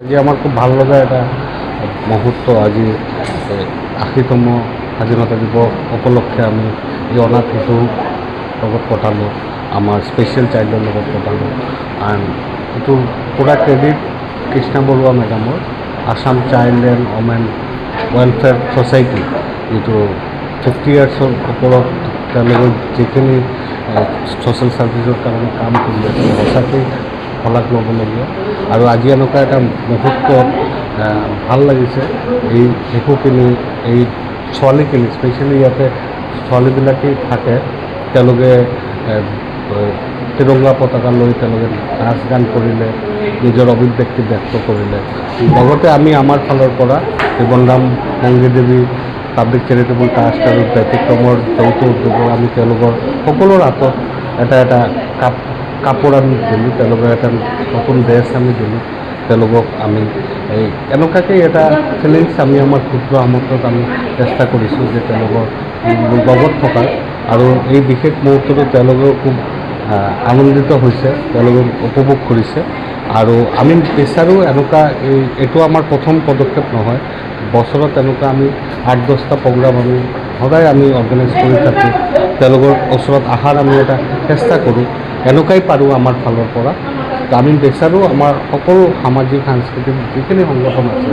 আজি আমাৰ খুব ভালো লাগা এটা মুহূৰ্ত। আজি ৮০তম স্বাধীনতা দিবস উপলক্ষে আমি এই অনাথ শিশুৰ লগত পঠালোঁ, আমাৰ স্পেচিয়েল চাইল্ডৰ লগত পঠালোঁ। এণ্ড এইটো পূৰা ক্ৰেডিট কৃষ্ণা বৰুৱা মেডামৰ, Assam child and women welfare society, যিটো 50 ইয়াৰ্ছৰ ওপৰত তেওঁলোকে যিখিনি ছ'চিয়েল ছাৰ্ভিচৰ কাৰণে কাম কৰি আছে, সঁচাকৈ শলাগ ল'বলগীয়া। আৰু আজি এনেকুৱা এটা মুহূৰ্তত ভাল লাগিছে, এই শিশুখিনি, এই ছোৱালীখিনি, স্পেচিয়েলি ইয়াতে ছোৱালীবিলাকেই থাকে, তেওঁলোকে তিৰংগা পতাকা লৈ তেওঁলোকে নাচ গান কৰিলে, নিজৰ অভিব্যক্তি ব্যক্ত কৰিলে। লগতে আমি আমাৰ ফালৰ পৰা জীৱনধাম সংগী দেৱী পাব্লিক চেৰিটেবল ট্ৰাষ্ট আৰু ব্যতিক্ৰমৰ যৌথ উদ্যোগৰ আমি তেওঁলোকৰ সকলোৰ হাতত এটা এটা কাপোৰ আমি দিলোঁ, তেওঁলোকৰ এটা নতুন ড্ৰেছ আমি দিলোঁ তেওঁলোকক। আমি এই এনেকুৱাকৈ এটা ফিলিংছ আমি আমাৰ ক্ষুদ্ৰ সামৰ্থ্যত আমি চেষ্টা কৰিছোঁ যে তেওঁলোকৰ লগত থকাৰ, আৰু এই বিশেষ মুহূৰ্তটো তেওঁলোকেও খুব আনন্দিত হৈছে, তেওঁলোকে উপভোগ কৰিছে। আৰু আমি বিচাৰোঁ এনেকুৱা এইটো আমাৰ প্ৰথম পদক্ষেপ নহয়, বছৰত এনেকুৱা আমি 8-10টা প্ৰগ্ৰাম আমি সদায় আমি অৰ্গেনাইজ কৰি থাকোঁ, তেওঁলোকৰ ওচৰত অহাৰ আমি এটা চেষ্টা কৰোঁ, এনেকুৱাই পাৰোঁ আমাৰ ফালৰ পৰা। আমি বিচাৰোঁ আমাৰ সকলো সামাজিক সাংস্কৃতিক যিখিনি সংগঠন আছে